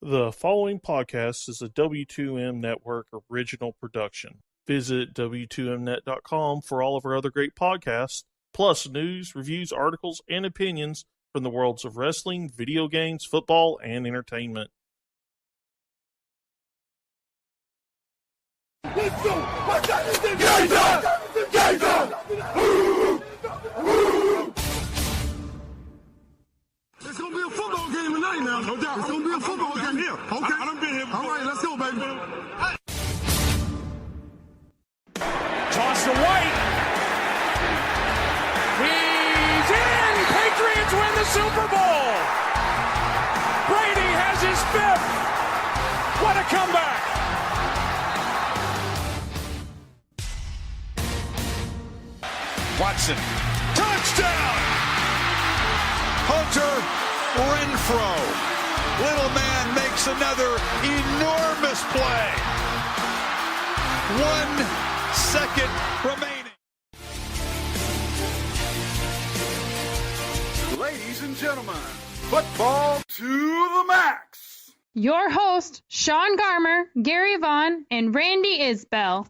The following podcast is a W2M Network original production. Visit W2Mnet.com for all of our other great podcasts, plus news, reviews, articles, and opinions from the worlds of wrestling, video games, football, and entertainment. Let's go! What's that? It's gonna be a football game tonight now. No doubt. It's gonna be a football game here. Okay. I done been here before. All right, let's go, baby. Toss to White. He's in! Patriots win the Super Bowl! Brady has his fifth! What a comeback! Watson. Touchdown! Hunter Renfrow. Little man makes another enormous play. 1 second remaining. Ladies and gentlemen, football to the max. Your host, Sean Garmer, Gary Vaughn, and Randy Isbell.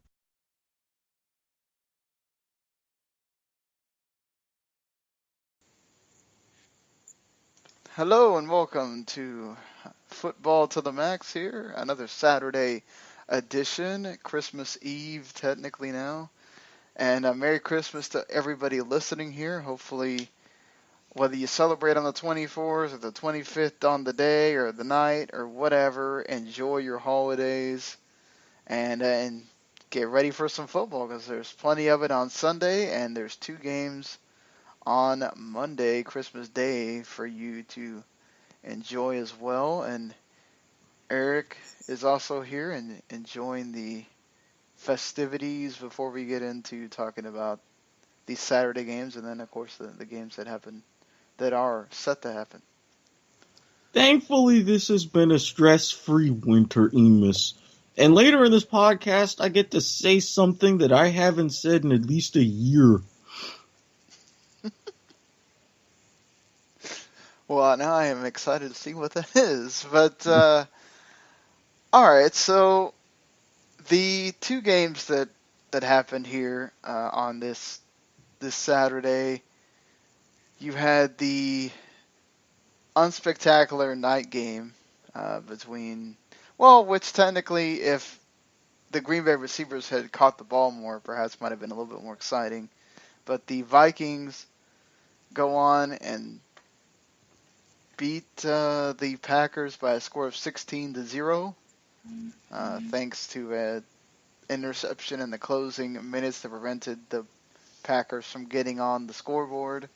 Hello and welcome to Football to the Max here, another Saturday edition, Christmas Eve technically now, and Merry Christmas to everybody listening here. Hopefully, whether you celebrate on the 24th or the 25th on the day or the night or whatever, enjoy your holidays and get ready for some football because there's plenty of it on Sunday and there's 2 games on Monday, Christmas Day, for you to enjoy as well. And Eric is also here and enjoying the festivities before we get into talking about these Saturday games and then, of course, the games that are set to happen. Thankfully, this has been a stress-free winter, Emus. And later in this podcast, I get to say something that I haven't said in at least a year. Well, now I am excited to see what that is. But, all right, so the 2 games that happened here on this Saturday, you had the unspectacular night game between, which technically, if the Green Bay receivers had caught the ball more, perhaps might have been a little bit more exciting. But the Vikings go on and beat the Packers by a score of 16-0, thanks to an interception in the closing minutes that prevented the Packers from getting on the scoreboard.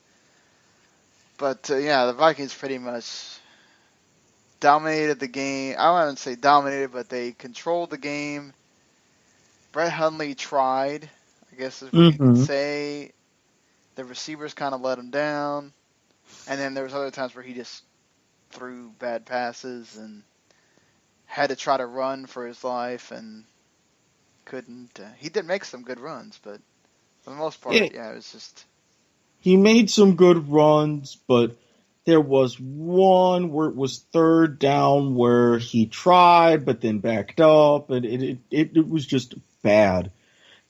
But the Vikings pretty much dominated the game. I wouldn't say dominated, but they controlled the game. Brett Hundley tried, I guess as we could say. The receivers kind of let him down. And then there was other times where he just threw bad passes and had to try to run for his life and couldn't. He did make some good runs, but for the most part, it was just... He made some good runs, but there was one where it was 3rd down where he tried but then backed up, and it was just bad.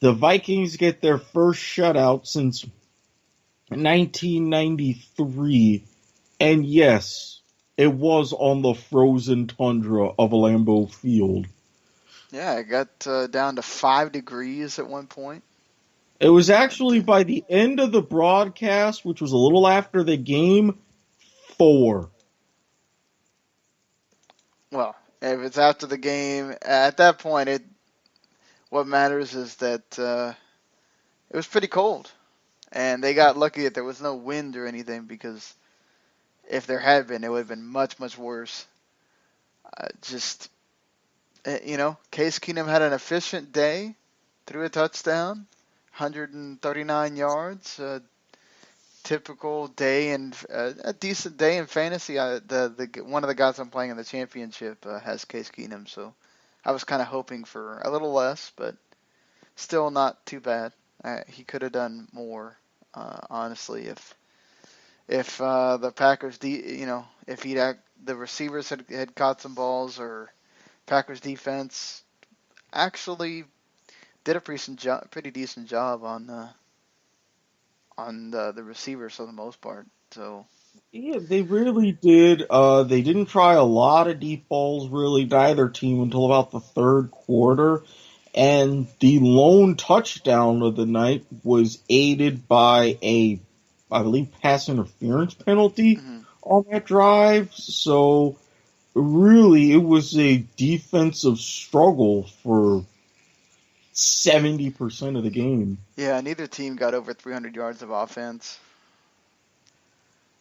The Vikings get their first shutout since 1993, and yes, it was on the frozen tundra of Lambeau Field. Yeah, it got down to 5 degrees at one point. It was actually by the end of the broadcast, which was a little after the game, 4. Well, if it's after the game, at that point, what matters is that it was pretty cold. And they got lucky that there was no wind or anything, because if there had been, it would have been much, much worse. Case Keenum had an efficient day, threw a touchdown, 139 yards, typical day and a decent day in fantasy. One of the guys I'm playing in the championship has Case Keenum, so I was kind of hoping for a little less, but still not too bad. He could have done more, honestly, if the Packers, if he'd the receivers had caught some balls, or Packers defense actually did a pretty decent job on the receivers for the most part. So Yeah, they really did. They didn't try a lot of deep balls, really, to either team until about the third quarter. And the lone touchdown of the night was aided by I believe, pass interference penalty on that drive. So, really, it was a defensive struggle for 70% of the game. yeah, neither team got over 300 yards of offense.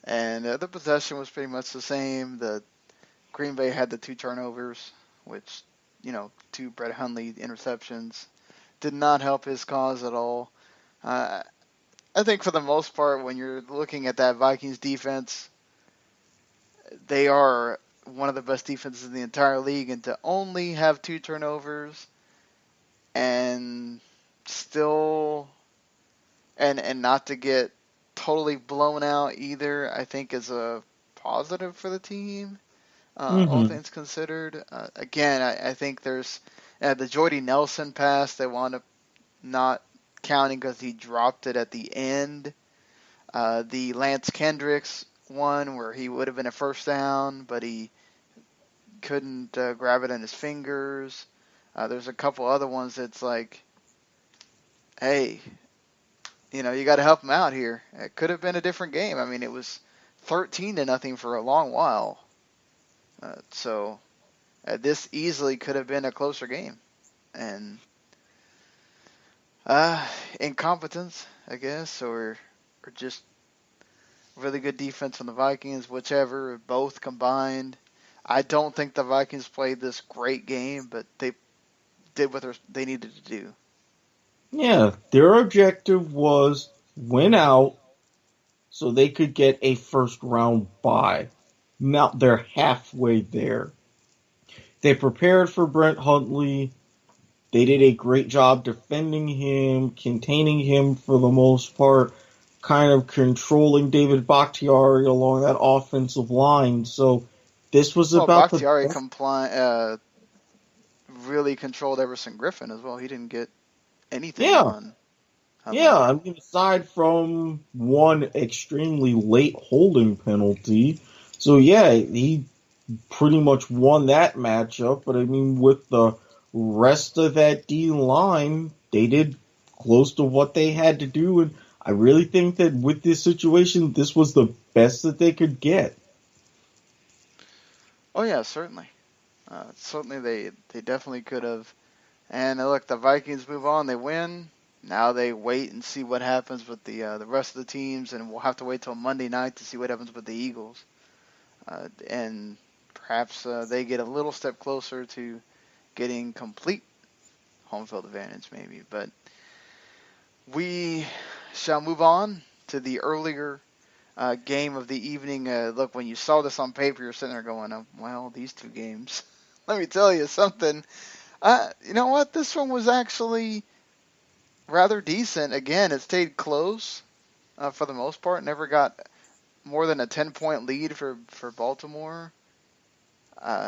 And the possession was pretty much the same. The Green Bay had the 2 turnovers, which, 2 Brett Hundley interceptions did not help his cause at all. I think for the most part, when you're looking at that Vikings defense, they are one of the best defenses in the entire league, and to only have 2 turnovers and still and not to get totally blown out either, I think is a positive for the team, all things considered. Again, I think there's the Jordy Nelson pass they wound up not counting because he dropped it at the end. The Lance Kendricks one where he would have been a first down, but he couldn't grab it in his fingers. There's a couple other ones that's like, hey, you got to help him out here. It could have been a different game. I mean, it was 13-0 for a long while. So this easily could have been a closer game. And incompetence, I guess, or just really good defense from the Vikings, whichever, both combined. I don't think the Vikings played this great game, but they did what they needed to do. Yeah, their objective was win out so they could get a first round bye. Now they're halfway there. They prepared for Brett Hundley. They did a great job defending him, containing him for the most part, kind of controlling David Bakhtiari along that offensive line. So this was about Bakhtiari really controlled Everson Griffin as well. He didn't get anything on. Yeah, I mean, aside from one extremely late holding penalty. So, yeah, he pretty much won that matchup. But, I mean, with the rest of that D-line, they did close to what they had to do. And I really think that with this situation, this was the best that they could get. Oh, yeah, certainly. Certainly they definitely could have. And look, the Vikings move on. They win. Now they wait and see what happens with the rest of the teams, and we'll have to wait till Monday night to see what happens with the Eagles. And perhaps they get a little step closer to getting complete home field advantage, maybe. But we shall move on to the earlier game of the evening. Look, when you saw this on paper, you're sitting there going, well, these 2 games. Let me tell you something. You know what? This one was actually rather decent. Again, it stayed close for the most part. Never got more than a 10-point lead for Baltimore.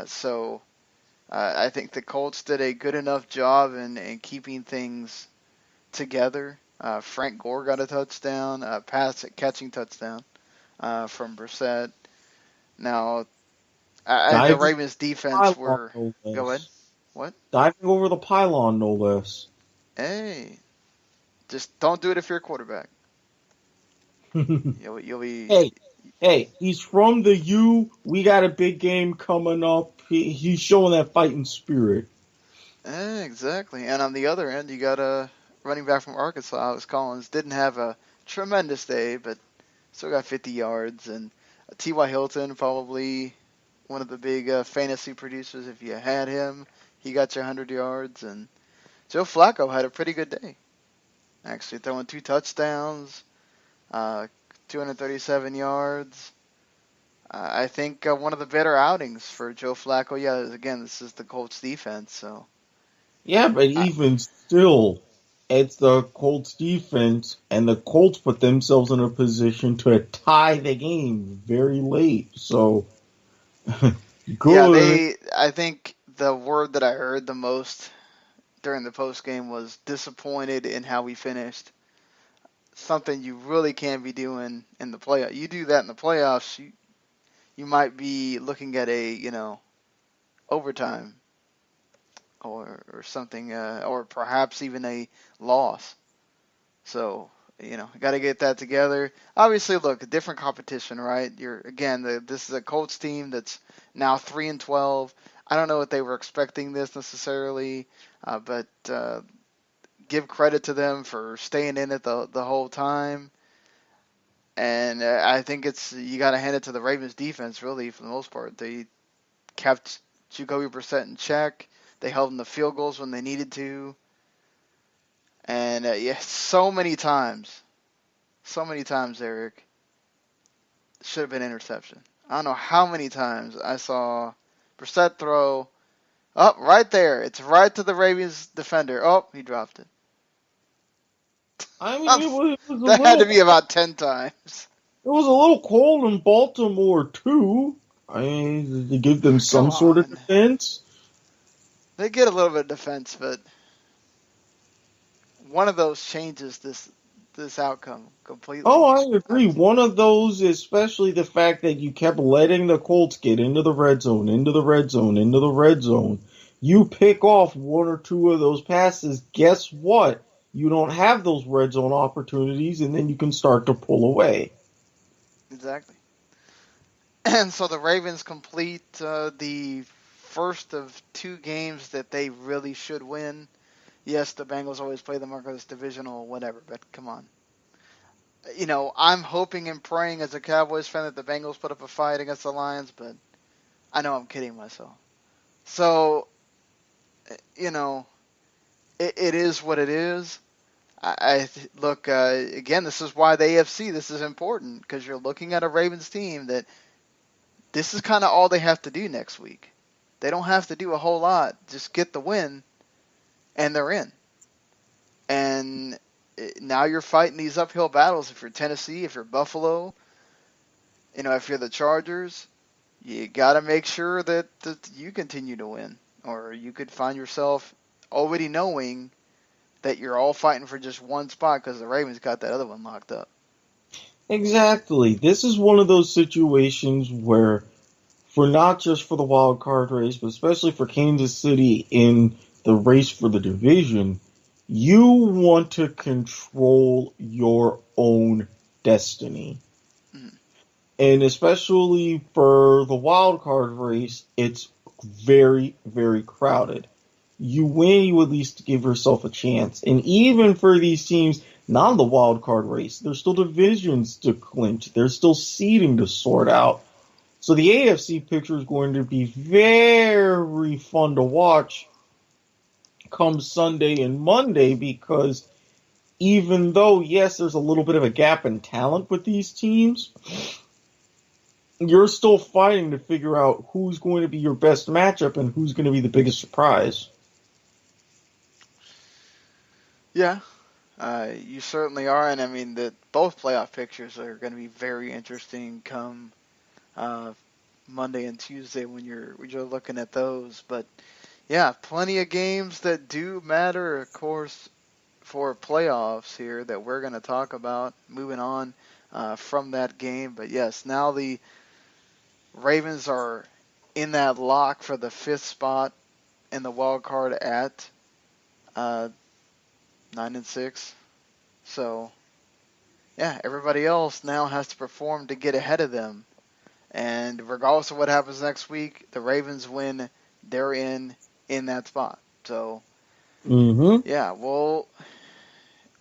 So I think the Colts did a good enough job in keeping things together. Frank Gore got a touchdown, catching touchdown from Brissett. Now, the Ravens defense were... Go ahead. What? Diving over the pylon, no less. Hey, just don't do it if you're a quarterback. You'll be... Hey, he's from the U. We got a big game coming up. He's showing that fighting spirit. Exactly. And on the other end, you got a running back from Arkansas, Alex Collins. Didn't have a tremendous day, but still got 50 yards. And T.Y. Hilton, probably one of the big fantasy producers if you had him. He got you 100 yards. And Joe Flacco had a pretty good day. Actually throwing 2 touchdowns, 237 yards. I think one of the better outings for Joe Flacco. Yeah, again, this is the Colts defense. So. Yeah, but even still, it's the Colts defense, and the Colts put themselves in a position to tie the game very late. So, Good. Yeah, I think the word that I heard the most during the post game was disappointed in how we finished. Something you really can't be doing in the playoffs. You do that in the playoffs, you might be looking at a overtime or something, or perhaps even a loss. So got to get that together. Obviously, look, a different competition, right? This is a Colts team that's now 3-12. I don't know what they were expecting this necessarily, but give credit to them for staying in it the whole time. And I think you got to hand it to the Ravens defense, really, for the most part. They kept Jacoby Brissett in check. They held them to field goals when they needed to. And so many times, Eric, should have been interception. I don't know how many times I saw Brissett throw up right there. It's right to the Ravens defender. Oh, he dropped it. I mean, it was a That had to little be about 10 times. it was a little cold in Baltimore too. I mean, to give them Come some sort of on. defense. They get a little bit of defense, but one of those changes this outcome Oh, completely. I agree. One of those, especially the fact that you kept letting the Colts get into the red zone, into the red zone, into the red zone. You pick off one or two of those passes, guess what? You don't have those red zone opportunities, and then you can start to pull away. Exactly. And so the Ravens complete the first of two games that they really should win. Yes, the Bengals always play them because it's divisional, whatever, but come on. I'm hoping and praying as a Cowboys fan that the Bengals put up a fight against the Lions, but I know I'm kidding myself. So, it is what it is. Look, again, this is why the AFC, this is important, because you're looking at a Ravens team that this is kind of all they have to do next week. They don't have to do a whole lot. Just get the win, and they're in. And now you're fighting these uphill battles. If you're Tennessee, if you're Buffalo, if you're the Chargers, you got to make sure that you continue to win. Or you could find yourself already knowing that you're all fighting for just one spot because the Ravens got that other one locked up. Exactly. This is one of those situations where, for not just for the wild card race, but especially for Kansas City in the race for the division, you want to control your own destiny. Mm. And especially for the wild card race, it's very, very crowded. You win, you at least give yourself a chance. And even for these teams not in the wild card race, there's still divisions to clinch. There's still seeding to sort out. So the AFC picture is going to be very fun to watch come Sunday and Monday, because even though, yes, there's a little bit of a gap in talent with these teams, you're still fighting to figure out who's going to be your best matchup and who's going to be the biggest surprise. Yeah, you certainly are, and I mean that both playoff pictures are going to be very interesting come Monday and Tuesday when you're looking at those. But yeah, plenty of games that do matter, of course, for playoffs here that we're going to talk about moving on from that game. But yes, now the Ravens are in that lock for the fifth spot in the wild card at 9-6. So yeah, everybody else now has to perform to get ahead of them. And regardless of what happens next week, the Ravens win, they're in that spot. So yeah,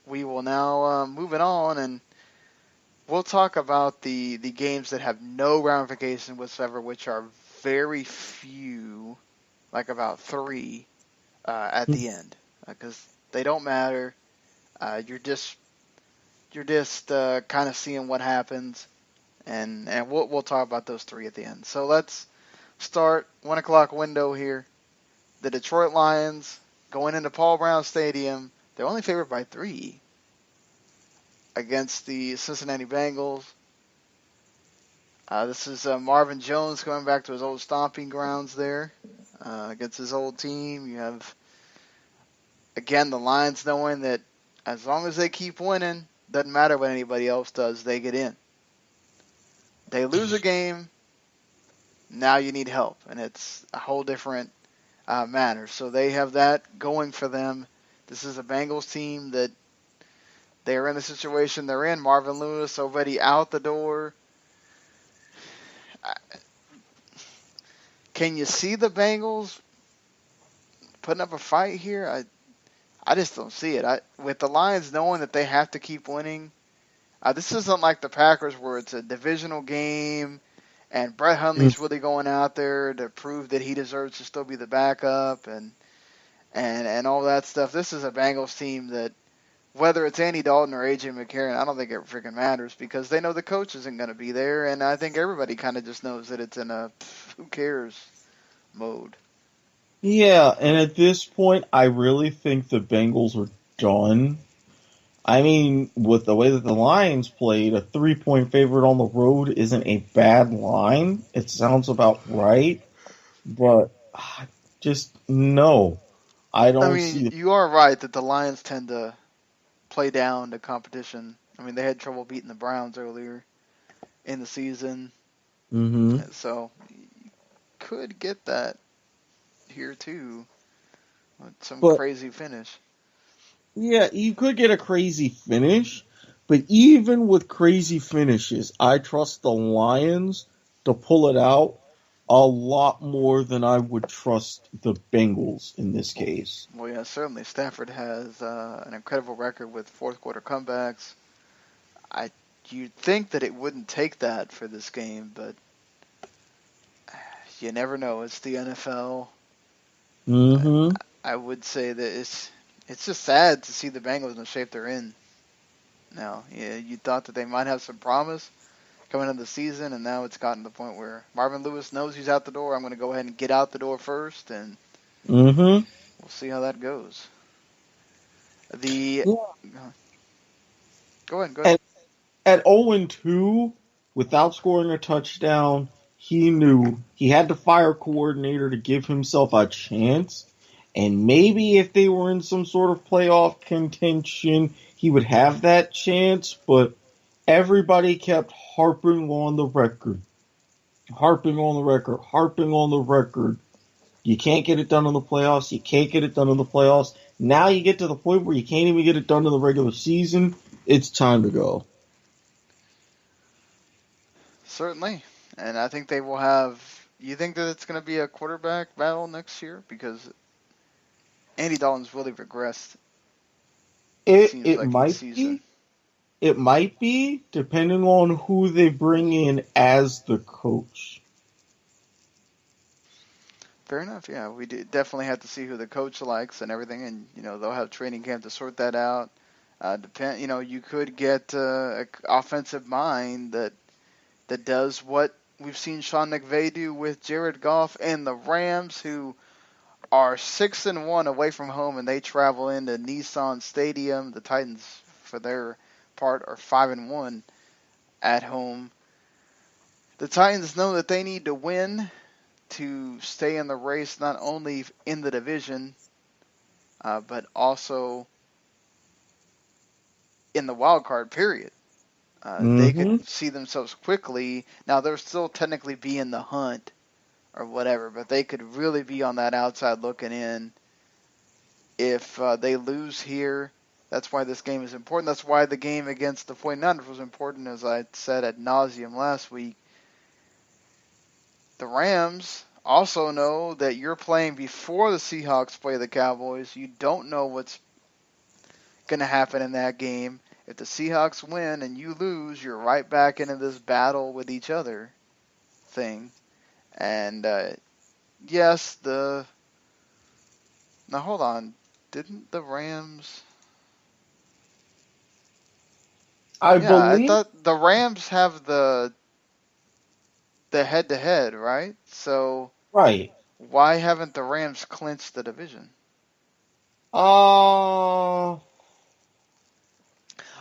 we will now moving on, and we'll talk about the games that have no ramification whatsoever, which are very few, like about 3 at the end, because they don't matter. You're just kind of seeing what happens, and we'll talk about those 3 at the end. So let's start 1 o'clock window here. The Detroit Lions going into Paul Brown Stadium. They're only favored by 3 against the Cincinnati Bengals. This is Marvin Jones coming back to his old stomping grounds there against his old team. You have, again, the Lions knowing that as long as they keep winning, doesn't matter what anybody else does, they get in. They lose a game, now you need help, and it's a whole different matter. So they have that going for them. This is a Bengals team that they're in the situation they're in. Marvin Lewis already out the door. Can you see the Bengals putting up a fight here? I just don't see it. With the Lions knowing that they have to keep winning, this isn't like the Packers where it's a divisional game and Brett Hundley's really going out there to prove that he deserves to still be the backup and all that stuff. This is a Bengals team that, whether it's Andy Dalton or A.J. McCarron, I don't think it freaking matters because they know the coach isn't going to be there, and I think everybody kind of just knows that it's in a who cares mode. Yeah, and at this point, I really think the Bengals are done. I mean, with the way that the Lions played, a 3-point favorite on the road isn't a bad line. It sounds about right, but just no. I don't see. You are right that the Lions tend to play down the competition. I mean, they had trouble beating the Browns earlier in the season. Mm-hmm. So, you could get that here, too, with some crazy finish. Yeah, you could get a crazy finish, but even with crazy finishes, I trust the Lions to pull it out a lot more than I would trust the Bengals in this case. Well, yeah, certainly Stafford has an incredible record with fourth quarter comebacks. You'd think that it wouldn't take that for this game, but you never know. It's the NFL. Mm-hmm. I would say that it's just sad to see the Bengals in the shape they're in now. Yeah, you thought that they might have some promise coming into the season, and now it's gotten to the point where Marvin Lewis knows he's out the door. I'm going to go ahead and get out the door first, and we'll see how that goes. Go ahead. At 0-2, without scoring a touchdown, he knew he had to fire coordinator to give himself a chance. And maybe if they were in some sort of playoff contention, he would have that chance. But everybody kept harping on the record. You can't get it done in the playoffs. Now you get to the point where you can't even get it done in the regular season. It's time to go. Certainly. And I think they will have... You think that it's going to be a quarterback battle next year? Because Andy Dalton's really regressed. It might be. It might be, depending on who they bring in as the coach. Fair enough, yeah. We definitely have to see who the coach likes and everything, and they'll have training camp to sort that out. You could get an offensive mind that does what we've seen Sean McVay do with Jared Goff and the Rams, who are 6-1 away from home, and they travel into Nissan Stadium. The Titans, for their part, are 5-1 at home. The Titans know that they need to win to stay in the race, not only in the division, but also in the wild card period. They could see themselves quickly. Now, they'll still technically be in the hunt or whatever, but they could really be on that outside looking in if they lose here. That's why this game is important. That's why the game against the 49ers was important, as I said ad nauseum last week. The Rams also know that you're playing before the Seahawks play the Cowboys. You don't know what's going to happen in that game. If the Seahawks win and you lose, you're right back into this battle with each other thing. And, yes, Now, hold on. Didn't the Rams... I thought the Rams have the head-to-head, right? So... Right. Why haven't the Rams clinched the division? Oh,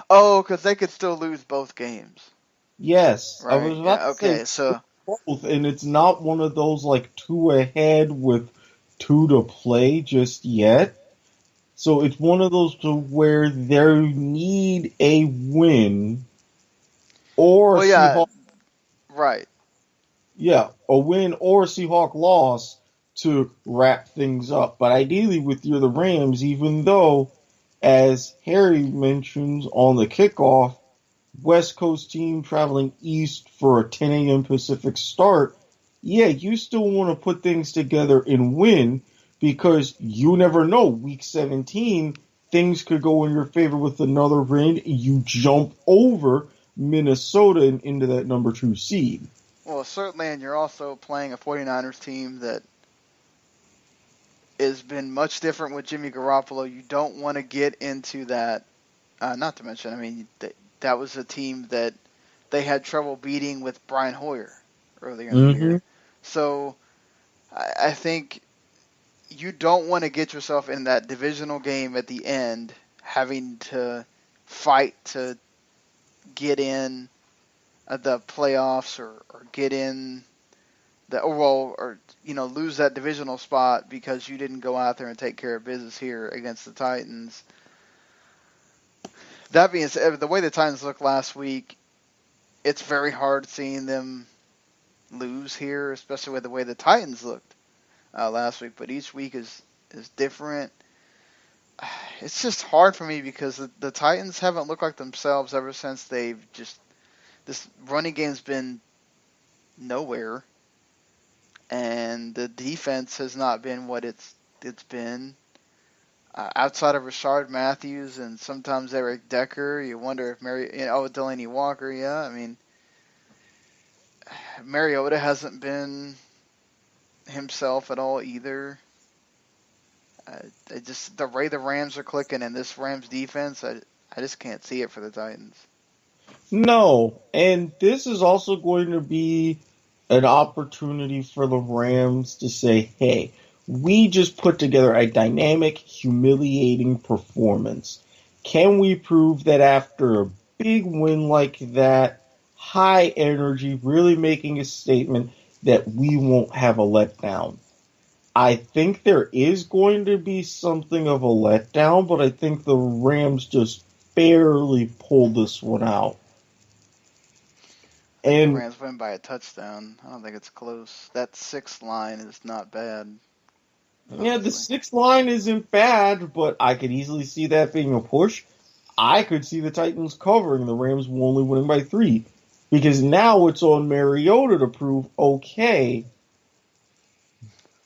because they could still lose both games. Yes, I was Right. about Yeah. to say Okay. So both, and it's not one of those like two ahead with two to play just yet. So it's one of those to where they need a win or a well, yeah. Seahawk, Right. yeah, a win or a Seahawk loss to wrap things up. But ideally, with the Rams, even though, as Harry mentions on the kickoff, West Coast team traveling east for a 10 a.m. Pacific start, yeah, you still want to put things together and win because you never know. Week 17, things could go in your favor with another win. You jump over Minnesota and into that number 2 seed. Well, certainly, and you're also playing a 49ers team that has been much different with Jimmy Garoppolo. You don't want to get into that. Not to mention, I mean, that was a team that they had trouble beating with Brian Hoyer earlier in the Mm-hmm. year. So I think you don't want to get yourself in that divisional game at the end, having to fight to get in the playoffs or get in the overall or lose that divisional spot because you didn't go out there and take care of business here against the Titans. That being said, the way the Titans looked last week, it's very hard seeing them lose here, especially with the way the Titans looked last week. But each week is different. It's just hard for me because the Titans haven't looked like themselves ever since they've just this running game's been nowhere, and the defense has not been what it's been. Outside of Rashard Matthews and sometimes Eric Decker, you wonder if Delaney Walker. Yeah, I mean, Mariota hasn't been himself at all either. The way the Rams are clicking and this Rams defense, I just can't see it for the Titans. No, and this is also going to be an opportunity for the Rams to say, hey, we just put together a dynamic, humiliating performance. Can we prove that after a big win like that, high energy, really making a statement, that we won't have a letdown? I think there is going to be something of a letdown, but I think the Rams just barely pulled this one out. I think the And Rams win by a touchdown. I don't think it's close. That sixth line is not bad. yeah, the Honestly. 6th line isn't bad, but I could easily see that being a push. I could see the Titans covering. The Rams will only winning by 3. Because now it's on Mariota to prove, okay,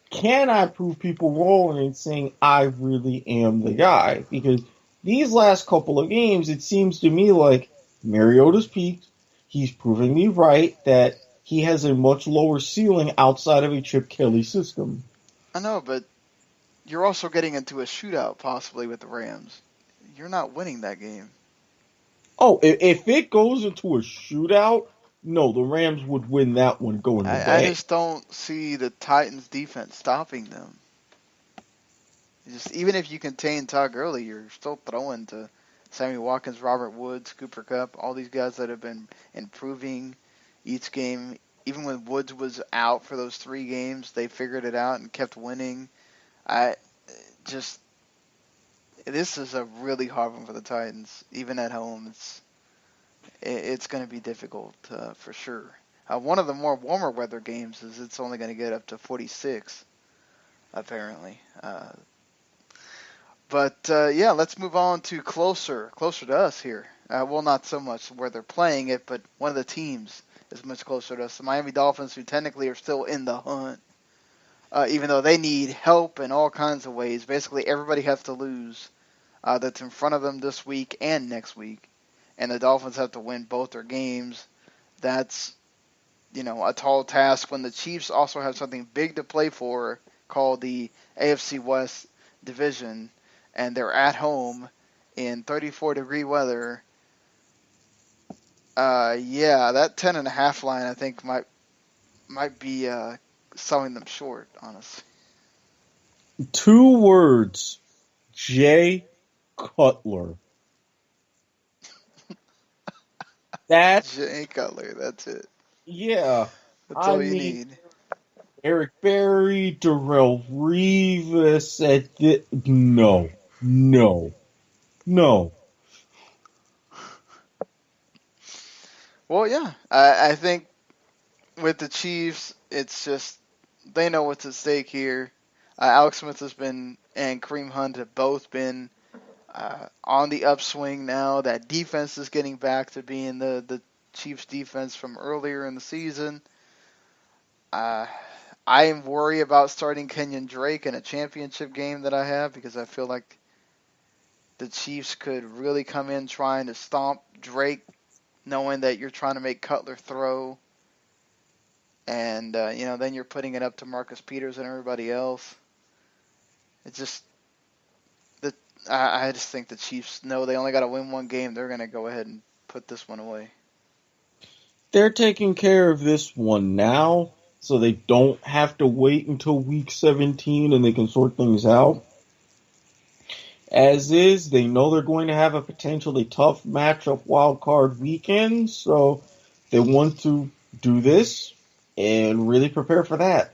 can I prove people wrong and saying I really am the guy? Because these last couple of games, it seems to me like Mariota's peaked. He's proving me right that he has a much lower ceiling outside of a Chip Kelly system. I know, but you're also getting into a shootout possibly with the Rams. You're not winning that game. Oh, if it goes into a shootout, no, the Rams would win that one going to I bed. just don't see the Titans defense stopping them. Even if you contain Todd Gurley, you're still throwing to Sammy Watkins, Robert Woods, Cooper Kupp, all these guys that have been improving each game. Even when Woods was out for those 3 games, they figured it out and kept winning. This is a really hard one for the Titans. Even at home, it's going to be difficult for sure. One of the more warmer weather games is it's only going to get up to 46, apparently. Yeah, let's move on to closer to us here. Well, not so much where they're playing it, but one of the teams is much closer to us. The Miami Dolphins, who technically are still in the hunt, even though they need help in all kinds of ways. Basically, everybody has to lose that's in front of them this week and next week, and the Dolphins have to win both their games. That's a tall task when the Chiefs also have something big to play for called the AFC West division, and they're at home in 34-degree weather. That 10.5 line I think might be selling them short, honestly. 2 words, Jay Cutler. That's Jay Cutler. That's it. yeah. That's I all you mean, need. Eric Berry, Darrell Revis. No, no, no. Well, yeah. I think with the Chiefs, it's just they know what's at stake here. Alex Smith has been and Kareem Hunt have both been on the upswing now. That defense is getting back to being the Chiefs defense from earlier in the season. I am worried about starting Kenyon Drake in a championship game that I have because I feel like the Chiefs could really come in trying to stomp Drake, knowing that you're trying to make Cutler throw, and then you're putting it up to Marcus Peters and everybody else. It's just that I just think the Chiefs know they only got to win one game. They're going to go ahead and put this one away. They're taking care of this one now, so they don't have to wait until week 17 and they can sort things out. As is, they know they're going to have a potentially tough matchup wild card weekend, so they want to do this and really prepare for that.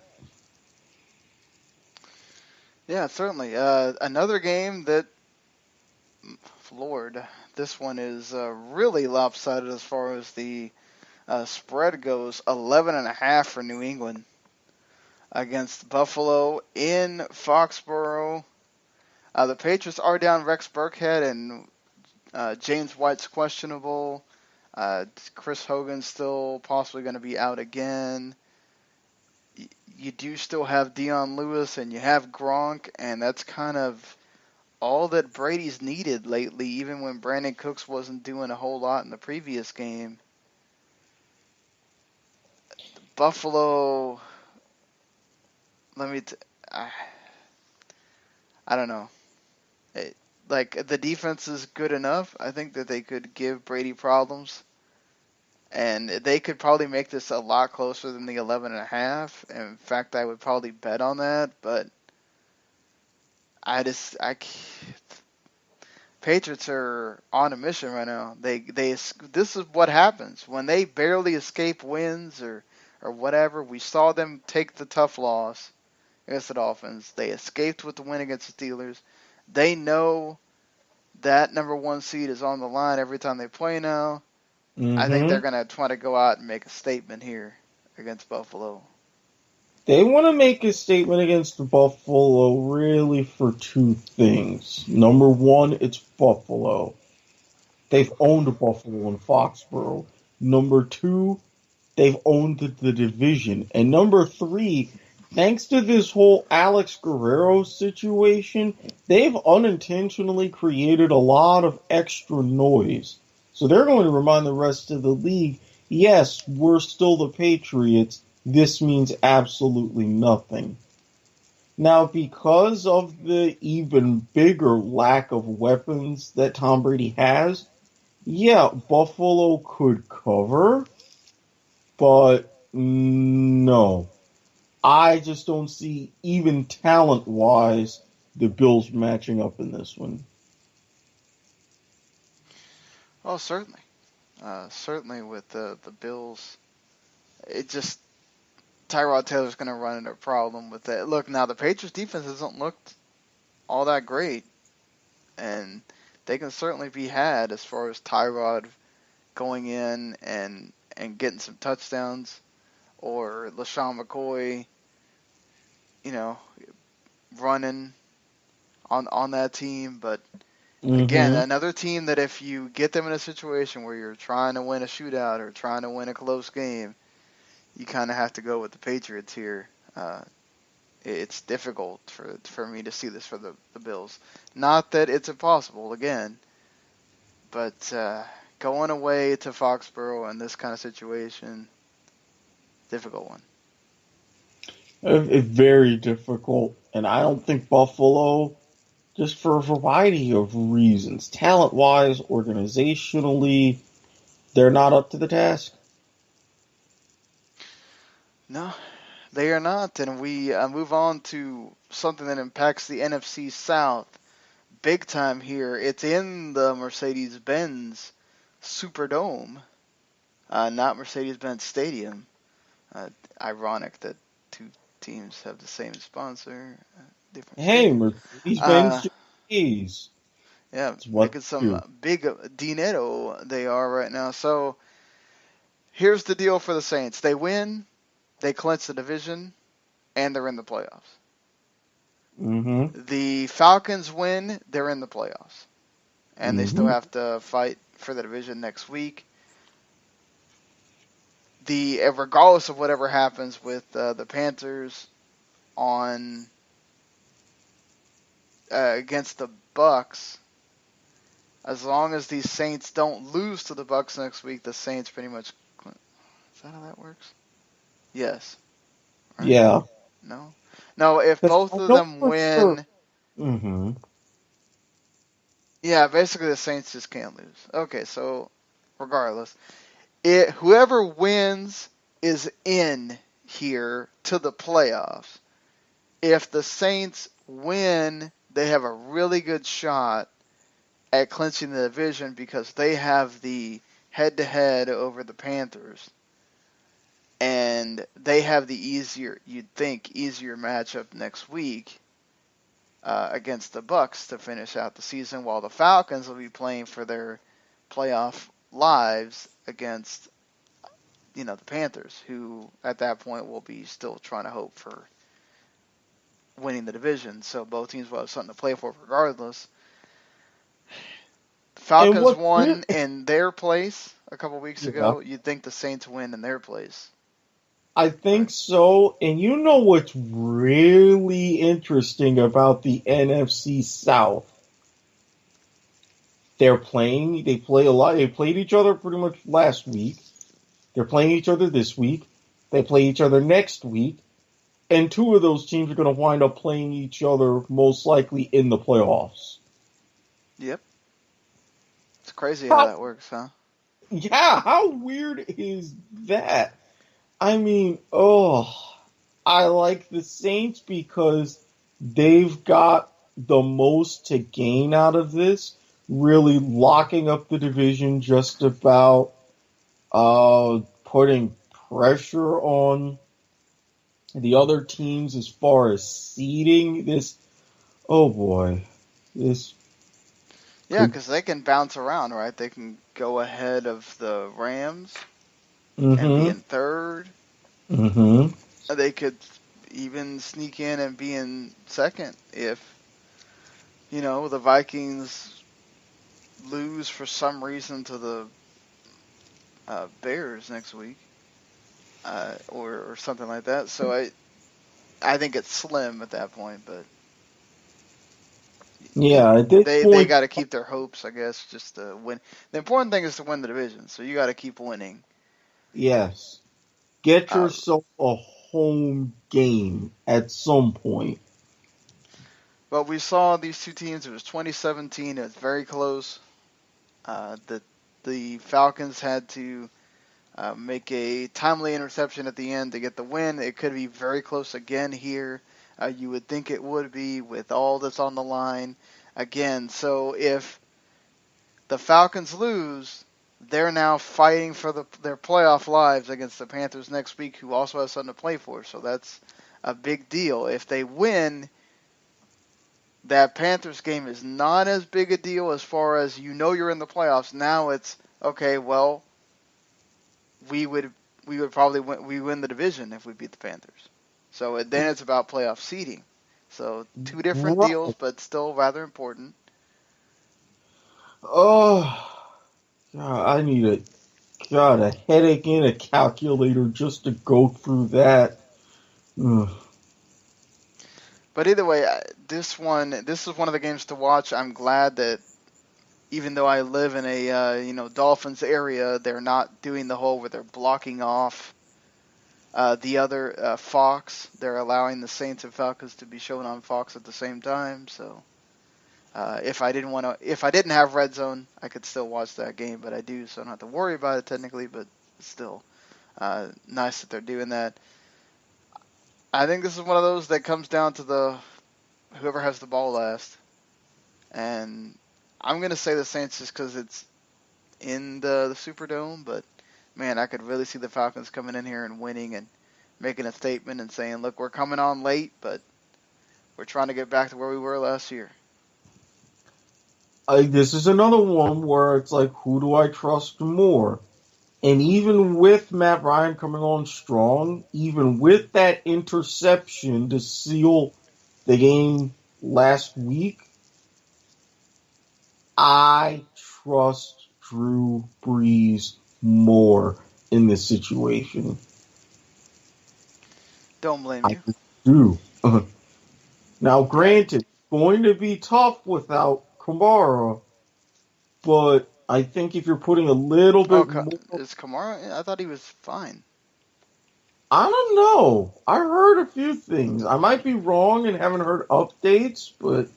Yeah, certainly. Another game that, Lord, this one is really lopsided as far as the spread goes. 11.5 for New England against Buffalo in Foxborough. The Patriots are down Rex Burkhead, and James White's questionable. Chris Hogan's still possibly going to be out again. You do still have Dion Lewis, and you have Gronk, and that's kind of all that Brady's needed lately, even when Brandon Cooks wasn't doing a whole lot in the previous game. Buffalo, I don't know. The defense is good enough. I think that they could give Brady problems, and they could probably make this a lot closer than the 11.5. In fact, I would probably bet on that, but Patriots are on a mission right now. This is what happens when they barely escape wins or whatever. We saw them take the tough loss against the Dolphins. They escaped with the win against the Steelers. They know that number one seed is on the line every time they play now. I think they're going to try to go out and make a statement here against Buffalo. They want to make a statement against Buffalo really for two things. Number one, it's Buffalo. They've owned Buffalo and Foxborough. Number two, they've owned the division. And number three, thanks to this whole Alex Guerrero situation, they've unintentionally created a lot of extra noise. So they're going to remind the rest of the league, yes, we're still the Patriots. This means absolutely nothing. Now, because of the even bigger lack of weapons that Tom Brady has, yeah, Buffalo could cover, but no. I just don't see, even talent-wise, the Bills matching up in this one. Oh, certainly. Certainly with the Bills. It just, Tyrod Taylor's going to run into a problem with that. Look, now the Patriots defense hasn't looked all that great, and they can certainly be had as far as Tyrod going in and getting some touchdowns, or LaShawn McCoy, running on that team. But again, another team that if you get them in a situation where you're trying to win a shootout or trying to win a close game, you kind of have to go with the Patriots here. It's difficult for me to see this for the Bills. Not that it's impossible, again, but going away to Foxborough in this kind of situation, difficult one. Very difficult, and I don't think Buffalo, just for a variety of reasons, talent-wise, organizationally, they're not up to the task. No, they are not, and we move on to something that impacts the NFC South big time here. It's in the Mercedes-Benz Superdome. not Mercedes-Benz Stadium. Ironic that two teams have the same sponsor, different Hey, stadium. Mercedes-Benz Jays. Yeah, It's what making they do. some big dinero they are right now. So here's the deal for the Saints: they win, they clinch the division, and they're in the playoffs. Mm-hmm. The Falcons win, they're in the playoffs, and they still Mm-hmm. have to fight for the division next week. Regardless of whatever happens with the Panthers on against the Bucks, as long as these Saints don't lose to the Bucks next week, the Saints pretty much. Is that how that works? Yes. Right? Yeah. No. No. If 'Cause both I of know them for sure. win, Mm-hmm. yeah, basically the Saints just can't lose. Okay, so regardless, whoever wins is in here to the playoffs. If the Saints win, they have a really good shot at clinching the division because they have the head-to-head over the Panthers, and they have the you'd think, easier matchup next week against the Bucks to finish out the season, while the Falcons will be playing for their playoff lives against the Panthers, who at that point will be still trying to hope for winning the division. So both teams will have something to play for regardless. And Falcons what? won in their place a couple weeks Yeah. ago. You'd think the Saints win in their place. I But think so. And you know what's really interesting about the NFC South? They play a lot. They played each other pretty much last week. They're playing each other this week. They play each other next week. And two of those teams are going to wind up playing each other most likely in the playoffs. yep, it's crazy how How, that works, huh? yeah, how weird is that? I mean, I like the Saints because they've got the most to gain out of this, really locking up the division just about, putting pressure on the other teams as far as seeding this. Oh boy, this Yeah, could. because they can bounce around, right? They can go ahead of the Rams and be Mm-hmm. in third. Mm-hmm. They could even sneak in and be in second if, the Vikings lose for some reason to the Bears next week, or something like that. So I think it's slim at that point, but Yeah, at this they point, got to keep their hopes, I guess, just to win. The important thing is to win the division, so you got to keep winning. yes. Get Uh, yourself a home game at some point. but we saw these two teams. It was 2017. It was very close. The Falcons had to make a timely interception at the end to get the win. It could be very close again here. You would think it would be with all that's on the line again. So if the Falcons lose, they're now fighting for their playoff lives against the Panthers next week, who also has something to play for. So that's a big deal. If they win, that Panthers game is not as big a deal as far as you're in the playoffs. Now it's okay. Well, we would probably win the division if we beat the Panthers. So then it's about playoff seeding. So two different deals, Right. but still rather important. Oh, God, I need a headache and a calculator just to go through that. Ugh. But either way, this is one of the games to watch. I'm glad that even though I live in a Dolphins area, they're not doing the whole where they're blocking off the other Fox. They're allowing the Saints and Falcons to be shown on Fox at the same time. So if I didn't have Red Zone, I could still watch that game, but I do, so I don't have to worry about it technically. But still, nice that they're doing that. I think this is one of those that comes down to whoever has the ball last, and I'm gonna say the Saints just because it's in the Superdome, but man, I could really see the Falcons coming in here and winning and making a statement and saying, look, we're coming on late, but we're trying to get back to where we were last year. This is another one where it's like, who do I trust more? And even with Matt Ryan coming on strong, even with that interception to seal the game last week, I trust Drew Brees more in this situation. Don't blame you. I do. Now, granted, it's going to be tough without Kamara, but I think if you're putting a little bit more... Is Kamara? I thought he was fine. I don't know. I heard a few things. I might be wrong and haven't heard updates, but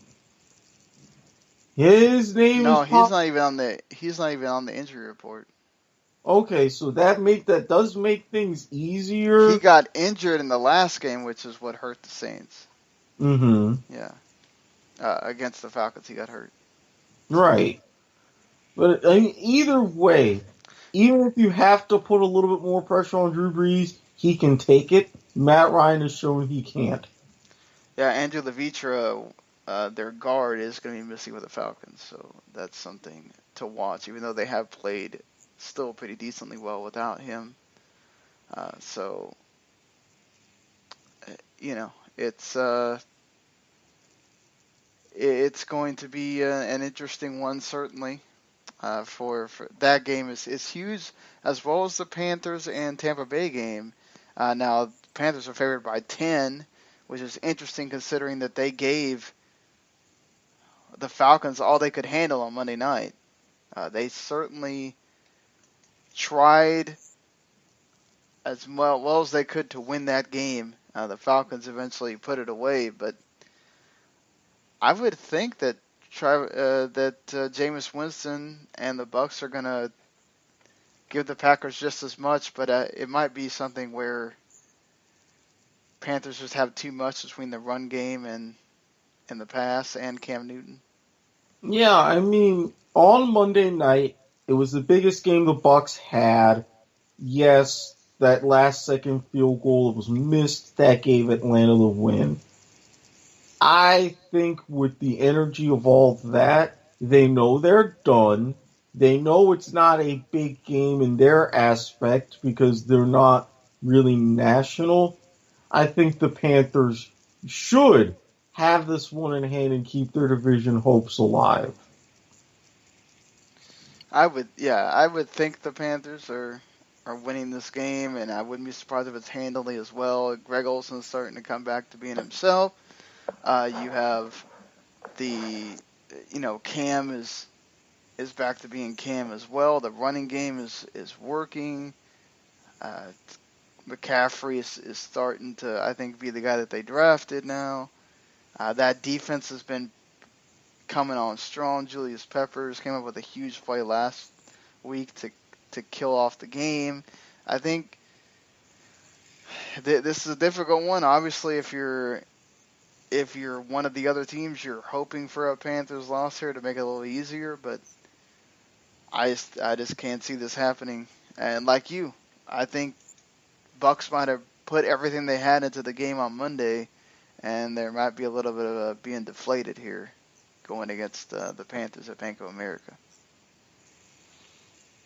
his name No, is he's not even on the injury report. Okay, so that does make things easier. He got injured in the last game, which is what hurt the Saints. Mm-hmm. Yeah. Against the Falcons, he got hurt. Right. But I mean, either way, even if you have to put a little bit more pressure on Drew Brees, he can take it. Matt Ryan has shown he can't. Yeah, Andrew Levitra, their guard, is going to be missing with the Falcons, so that's something to watch, even though they have played still pretty decently well without him. So, it's going to be an interesting one, certainly. For that game is huge, as well as the Panthers and Tampa Bay game. Now, Panthers are favored by 10, which is interesting considering that they gave the Falcons all they could handle on Monday night. They certainly tried as well as they could to win that game. The Falcons eventually put it away, but I would think that Jameis Winston and the Bucs are going to give the Packers just as much, but it might be something where Panthers just have too much between the run game and the pass and Cam Newton. Yeah, I mean, on Monday night, it was the biggest game the Bucs had. Yes, that last-second field goal that was missed, that gave Atlanta the win. I think with the energy of all that, they know they're done. They know it's not a big game in their aspect because they're not really national. I think the Panthers should have this one in hand and keep their division hopes alive. I would think the Panthers are winning this game, and I wouldn't be surprised if it's handily as well. Greg Olson's starting to come back to being himself. You have Cam is back to being Cam as well. The running game is working. McCaffrey is starting to, I think, be the guy that they drafted now. That defense has been coming on strong. Julius Peppers came up with a huge play last week to kill off the game. I think this is a difficult one. Obviously, if you're one of the other teams, you're hoping for a Panthers loss here to make it a little easier, but I just can't see this happening. And like you, I think Bucs might have put everything they had into the game on Monday, and there might be a little bit of being deflated here going against the Panthers at Bank of America.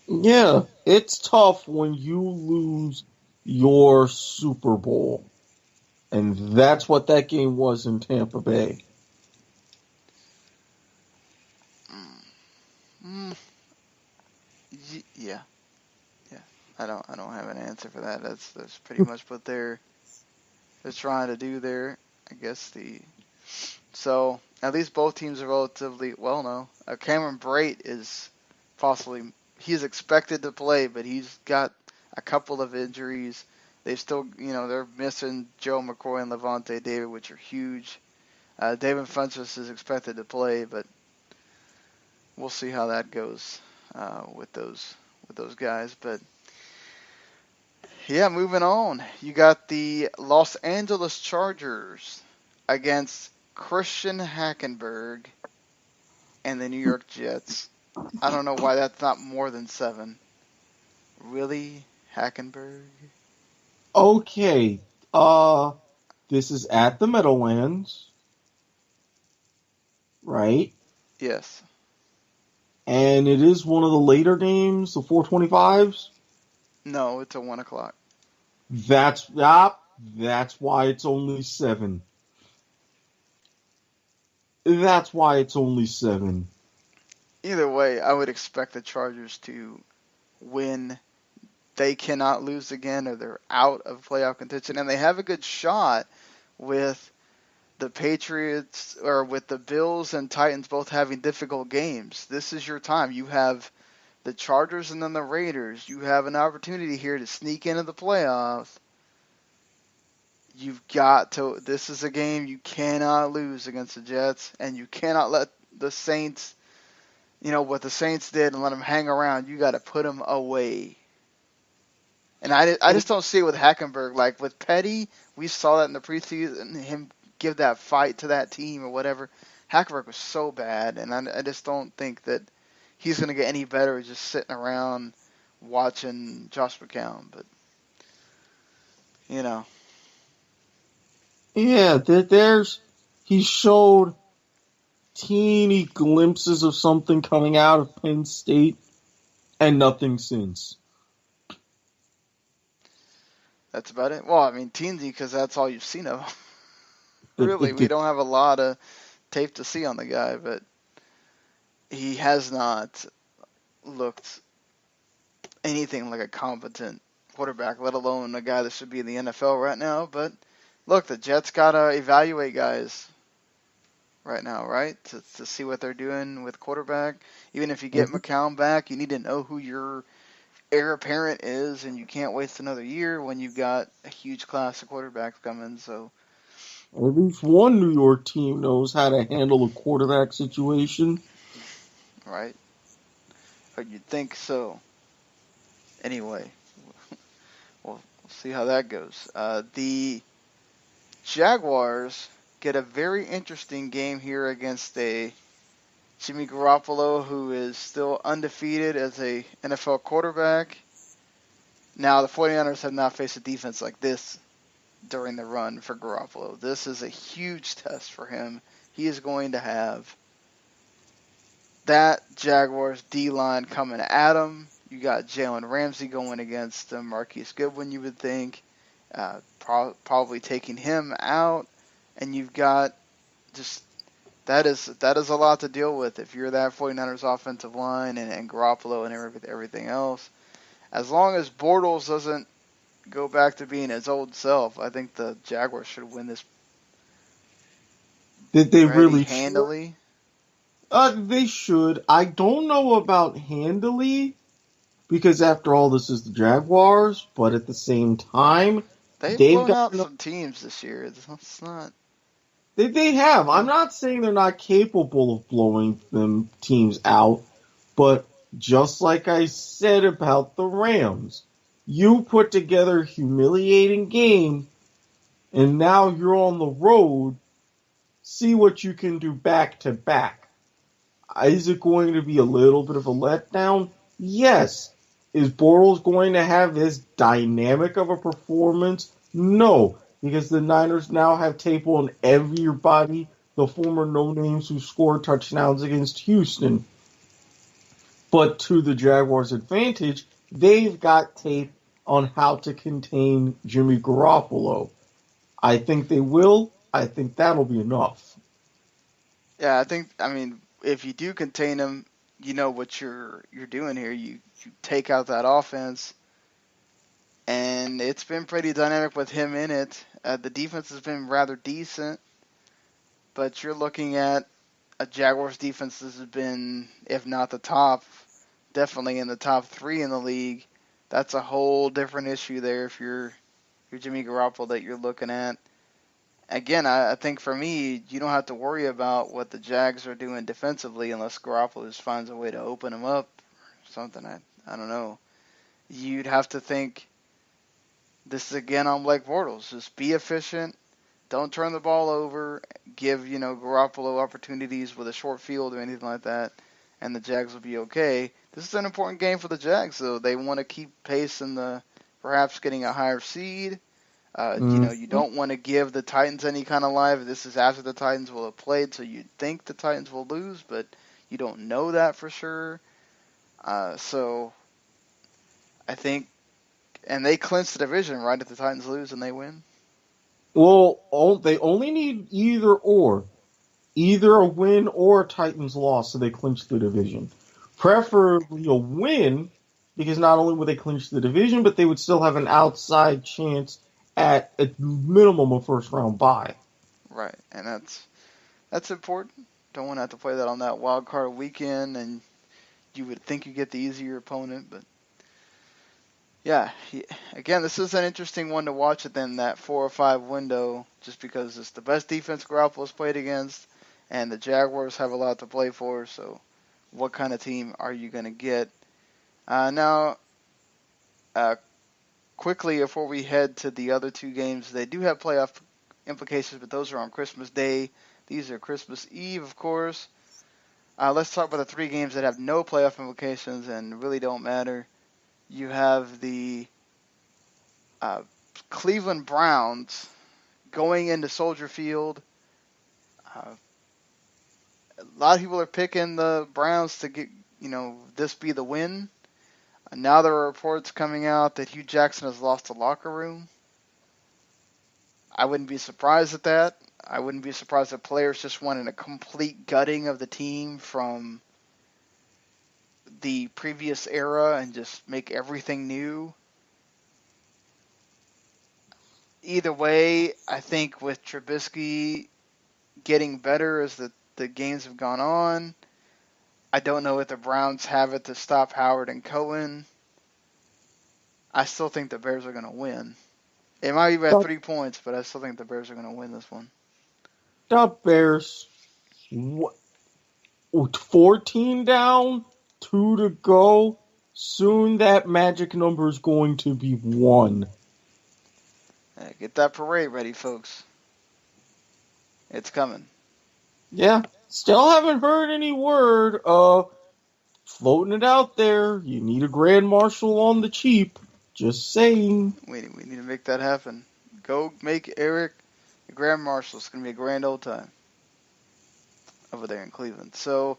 Yeah, it's tough when you lose your Super Bowl. And that's what that game was in Tampa Bay. Yeah. I don't have an answer for that. That's pretty much what they're trying to do there. I guess so at least both teams are relatively well. No, Cameron Brate is he's expected to play, but he's got a couple of injuries. They still, they're missing Joe McCoy and Levante David, which are huge. David Funchess is expected to play, but we'll see how that goes with those guys. But yeah, moving on. You got the Los Angeles Chargers against Christian Hackenberg and the New York Jets. I don't know why that's not more than 7. Really? Hackenberg? Okay. This is at the Meadowlands, right? Yes. And it is one of the later games, the 425s. No, it's at 1 o'clock. That's why it's only 7. That's why it's only 7. Either way, I would expect the Chargers to win. They cannot lose again, or they're out of playoff contention. And they have a good shot with the Patriots, or with the Bills and Titans both having difficult games. This is your time. You have the Chargers and then the Raiders. You have an opportunity here to sneak into the playoffs. You've got to. This is a game you cannot lose against the Jets, and you cannot let the Saints, what the Saints did, and let them hang around. You got to put them away. And I just don't see it with Hackenberg. Like with Petty, we saw that in the preseason, him give that fight to that team or whatever. Hackenberg was so bad, and I just don't think that he's going to get any better just sitting around watching Josh McCown. But, Yeah, he showed teeny glimpses of something coming out of Penn State, and nothing since. That's about it. Well, I mean, teensy, because that's all you've seen of him. Really, we don't have a lot of tape to see on the guy, but he has not looked anything like a competent quarterback, let alone a guy that should be in the NFL right now. But look, the Jets got to evaluate guys right now, right, to see what they're doing with quarterback. Even if you get McCown back, you need to know who your heir apparent is, and you can't waste another year when you've got a huge class of quarterbacks coming. So at least one New York team knows how to handle a quarterback situation. Right. But you'd think so. Anyway, we'll see how that goes. The Jaguars get a very interesting game here against a Jimmy Garoppolo who is still undefeated as a NFL quarterback. Now, the 49ers have not faced a defense like this during the run for Garoppolo. This is a huge test for him. He is going to have that Jaguars D-line coming at him. You got Jalen Ramsey going against Marquise Goodwin, you would think, probably taking him out. And you've got just that is a lot to deal with if you're that 49ers offensive line and Garoppolo and everything else. As long as Bortles doesn't go back to being his old self, I think the Jaguars should win this. Did they really handily? They should. I don't know about handily, because after all, this is the Jaguars. But at the same time, they've blown out some teams this year. It's not. They have. I'm not saying they're not capable of blowing them teams out, but just like I said about the Rams, you put together a humiliating game, and now you're on the road. See what you can do back to back. Is it going to be a little bit of a letdown? Yes. Is Bortles going to have as dynamic of a performance? No, because the Niners now have tape on everybody, the former no-names who scored touchdowns against Houston. But to the Jaguars' advantage, they've got tape on how to contain Jimmy Garoppolo. I think they will. I think that'll be enough. Yeah, if you do contain him, you know what you're doing here. You take out that offense, and it's been pretty dynamic with him in it. The defense has been rather decent, but you're looking at a Jaguars defense that has been, if not the top, definitely in the top 3 in the league. That's a whole different issue there if you're Jimmy Garoppolo that you're looking at. Again, I think for me, you don't have to worry about what the Jags are doing defensively unless Garoppolo just finds a way to open them up or something. I don't know. You'd have to think this is again on Blake Bortles. Just be efficient. Don't turn the ball over. Give, Garoppolo opportunities with a short field or anything like that. and the Jags will be okay. This is an important game for the Jags, though. They want to keep pace in the perhaps getting a higher seed. You don't want to give the Titans any kind of life. This is after the Titans will have played, so you'd think the Titans will lose, but you don't know that for sure. So I think, and they clinch the division, right? If the Titans lose and they win. Well, they only need either a win or a Titans loss, so they clinch the division. Preferably a win, because not only would they clinch the division, but they would still have an outside chance at a minimum of first round bye. Right, and that's important. Don't want to have to play that on that wild card weekend, and you would think you get the easier opponent, but yeah. Again, this is an interesting one to watch within that 4 or 5 window, just because it's the best defense Garoppolo's played against, and the Jaguars have a lot to play for. So, what kind of team are you going to get? Now, quickly before we head to the other 2 games, they do have playoff implications, but those are on Christmas Day. These are Christmas Eve, of course. Let's talk about the 3 games that have no playoff implications and really don't matter. You have the Cleveland Browns going into Soldier Field. A lot of people are picking the Browns to get, this be the win. Now there are reports coming out that Hugh Jackson has lost the locker room. I wouldn't be surprised at that. I wouldn't be surprised if players just wanted a complete gutting of the team from the previous era and just make everything new. Either way, I think with Trubisky getting better as the games have gone on, I don't know if the Browns have it to stop Howard and Cohen. I still think the Bears are going to win. It might be by 3 points, but I still think the Bears are going to win this one. The Bears, 14 down, 2 to go. Soon that magic number is going to be 1. Get that parade ready, folks. It's coming. Yeah, still haven't heard any word. Floating it out there. You need a Grand Marshal on the cheap. Just saying. We need to make that happen. Go make Eric a Grand Marshal. It's going to be a grand old time over there in Cleveland. So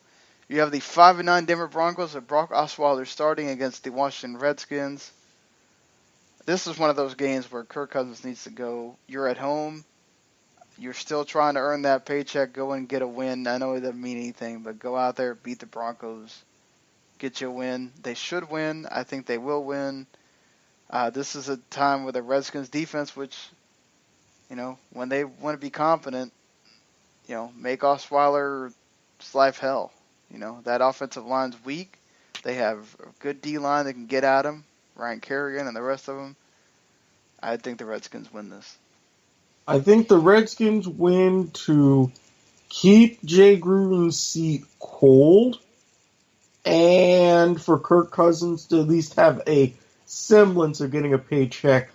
you have the 5-9 Denver Broncos with Brock Osweiler starting against the Washington Redskins. This is one of those games where Kirk Cousins needs to go. You're at home. You're still trying to earn that paycheck. Go and get a win. I know it doesn't mean anything, but go out there, beat the Broncos, get you a win. They should win. I think they will win. This is a time where the Redskins defense, which, when they want to be confident, make Osweiler's life hell. That offensive line's weak. They have a good D-line that can get at him. Ryan Kerrigan and the rest of them. I think the Redskins win this. I think the Redskins win to keep Jay Gruden's seat cold and for Kirk Cousins to at least have a semblance of getting a paycheck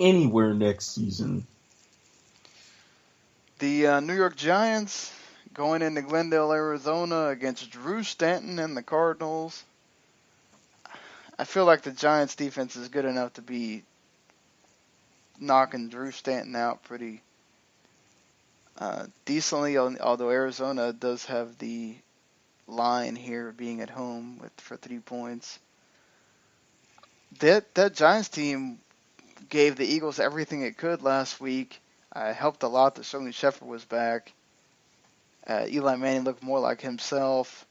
anywhere next season. The New York Giants going into Glendale, Arizona against Drew Stanton and the Cardinals. I feel like the Giants defense is good enough to be knocking Drew Stanton out pretty decently, although Arizona does have the line here being at home for 3 points. That Giants team gave the Eagles everything it could last week. Helped a lot that Sterling Shepard was back. Eli Manning looked more like himself.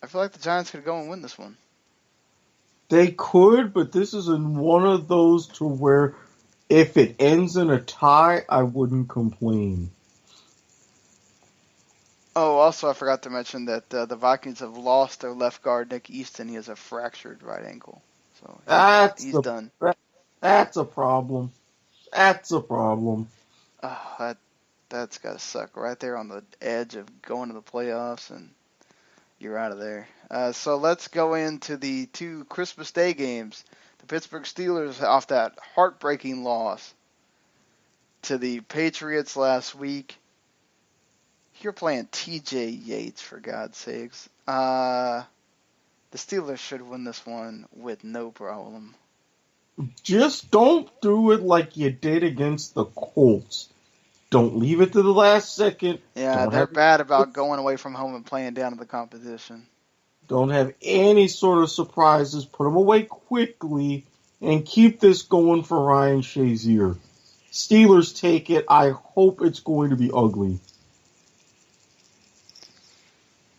I feel like the Giants could go and win this one. They could, but this is one of those to where if it ends in a tie, I wouldn't complain. Oh, also I forgot to mention that the Vikings have lost their left guard, Nick Easton. He has a fractured right ankle. So he's done. That's a problem. That's a problem. Oh, that's got to suck right there on the edge of going to the playoffs, and you're out of there. So let's go into the 2 Christmas Day games. The Pittsburgh Steelers off that heartbreaking loss to the Patriots last week. you're playing T.J. Yates, for God's sakes. The Steelers should win this one with no problem. Just don't do it like you did against the Colts. Don't leave it to the last second. Yeah, they're bad about going away from home and playing down to the competition. Don't have any sort of surprises. Put them away quickly and keep this going for Ryan Shazier. Steelers take it. I hope it's going to be ugly.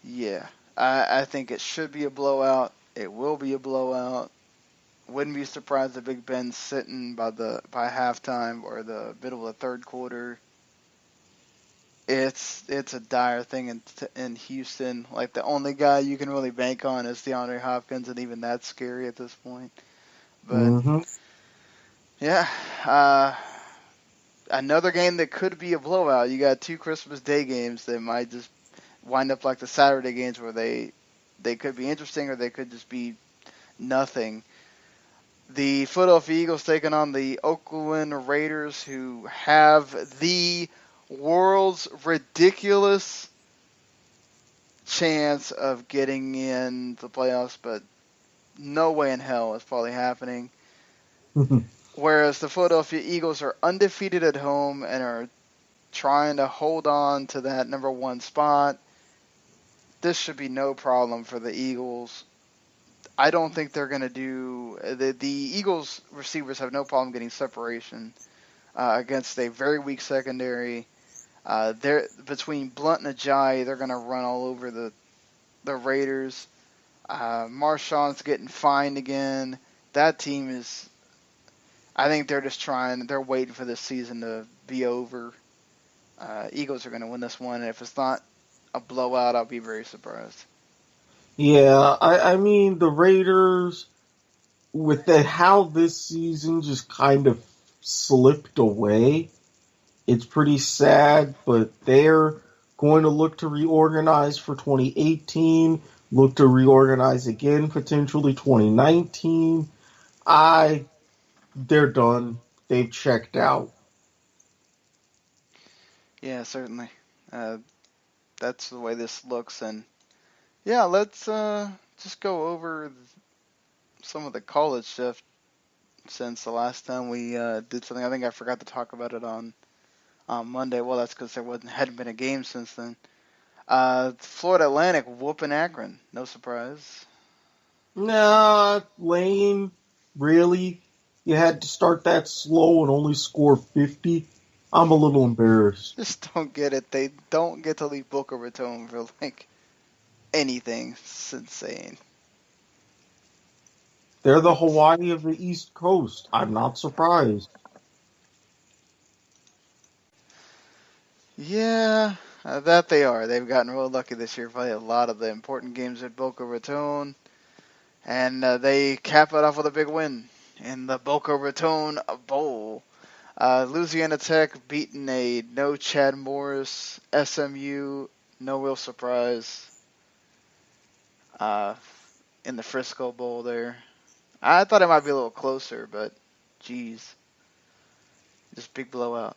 Yeah, I think it should be a blowout. It will be a blowout. Wouldn't be surprised if Big Ben's sitting by halftime or the middle of the third quarter. It's a dire thing in Houston. Like, the only guy you can really bank on is DeAndre Hopkins, and even that's scary at this point. But yeah, another game that could be a blowout. You got 2 Christmas Day games that might just wind up like the Saturday games, where they could be interesting or they could just be nothing. The Philadelphia Eagles taking on the Oakland Raiders, who have the world's ridiculous chance of getting in the playoffs, but no way in hell it's probably happening. Whereas the Philadelphia Eagles are undefeated at home and are trying to hold on to that number 1 spot. This should be no problem for the Eagles. I don't think they're going to do... The Eagles receivers have no problem getting separation against a very weak secondary. Between Blunt and Ajayi, they're going to run all over the Raiders. Marshawn's getting fined again. That team is... I think they're just they're waiting for this season to be over. Eagles are going to win this one, and if it's not a blowout, I'll be very surprised. Yeah, I mean, the Raiders, with how this season just kind of slipped away, it's pretty sad, but they're going to look to reorganize for 2018, look to reorganize again, potentially 2019. They're done. They've checked out. Yeah, certainly. That's the way this looks, and yeah, let's just go over some of the college stuff since the last time we did something. I think I forgot to talk about it on Monday. Well, that's because there hadn't been a game since then. Florida Atlantic whooping Akron. No surprise. Nah, Lane, really? You had to start that slow and only score 50? I'm a little embarrassed. Just don't get it. They don't get to leave Boca Raton for, like, anything. It's insane. They're the Hawaii of the East Coast. I'm not surprised. Yeah, that they are. They've gotten real lucky this year. Played a lot of the important games at Boca Raton. And they cap it off with a big win in the Boca Raton Bowl. Louisiana Tech beating a no Chad Morris SMU. No real surprise in the Frisco Bowl there. I thought it might be a little closer, but geez. Just big blowout.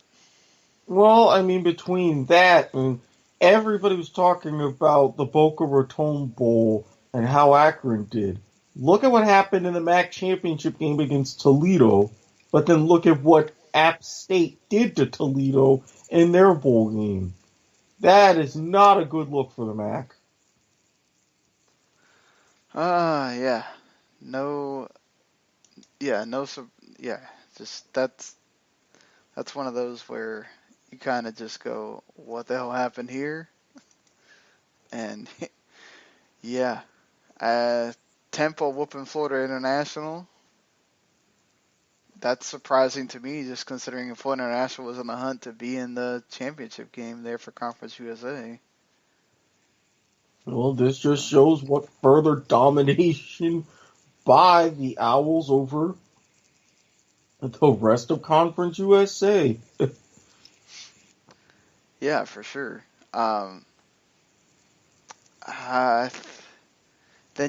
Well, I mean, between that and everybody was talking about the Boca Raton Bowl and how Akron did. Look at what happened in the MAC championship game against Toledo, but then look at what App State did to Toledo in their bowl game. That is not a good look for the MAC. Yeah. Just that's one of those where you kind of just go, what the hell happened here? And yeah, Temple whooping Florida International. That's surprising to me, just considering Florida International was on the hunt to be in the championship game there for Conference USA. Well, this just shows what further domination by the Owls over the rest of Conference USA. Yeah, for sure. Then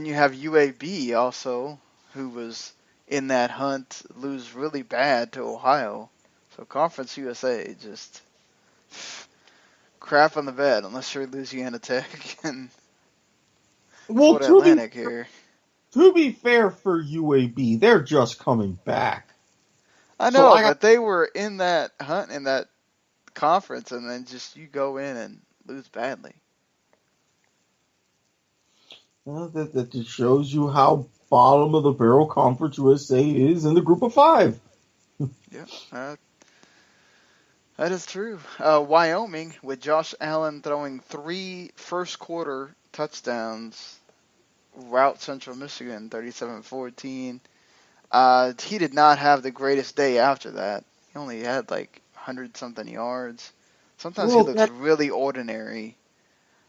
you have UAB also, who was in that hunt, lose really bad to Ohio. So Conference USA just crap on the bed unless you're Louisiana Tech and Well, Florida Atlantic here. To be fair for UAB, they're just coming back. I know, but they were in that hunt in that conference, and then just you go in and lose badly. Well, that just shows you how bottom of the barrel Conference USA is in the group of 5. Yeah, that is true. Wyoming, with Josh Allen throwing 3 first-quarter touchdowns, rout Central Michigan 37-14. He did not have the greatest day after that. He only had like 100-something yards. Sometimes he looks really ordinary.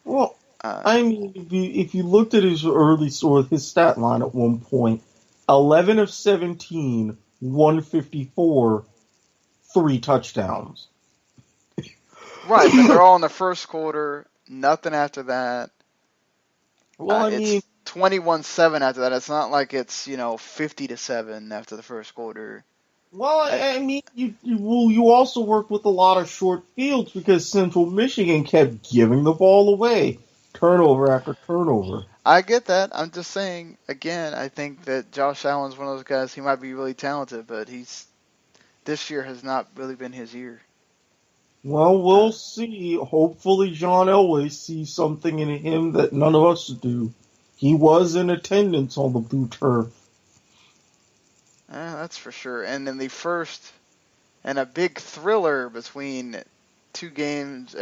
Well, I mean, if you looked at his his stat line at one point, 11 of 17, 154, 3 touchdowns. Right, but they're all in the first quarter. Nothing after that. Well, it's 21-7 after that. It's not like it's 50-7 after the first quarter. Well, I mean, you also work with a lot of short fields because Central Michigan kept giving the ball away, turnover after turnover. I get that. I'm just saying, again, I think that Josh Allen's one of those guys. He might be really talented, but this year has not really been his year. Well, we'll see. Hopefully John Elway sees something in him that none of us do. He was in attendance on the blue turf. That's for sure. And in the first, and a big thriller between two teams,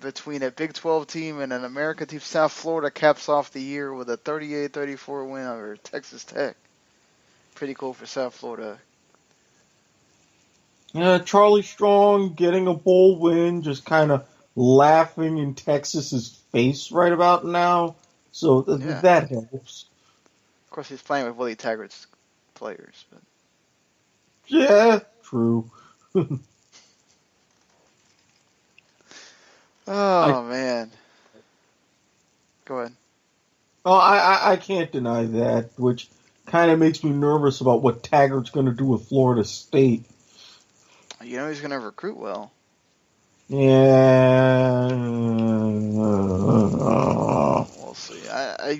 between a Big 12 team and an American team. South Florida caps off the year with a 38-34 win over Texas Tech. Pretty cool for South Florida. Yeah, Charlie Strong getting a bowl win, just kind of laughing in Texas's face right about now. So that helps. Of course, he's playing with Willie Taggart's players. But. Yeah, true. Man. Go ahead. Oh, I can't deny that, which kind of makes me nervous about what Taggart's going to do with Florida State. He's going to recruit well. Yeah. We'll see.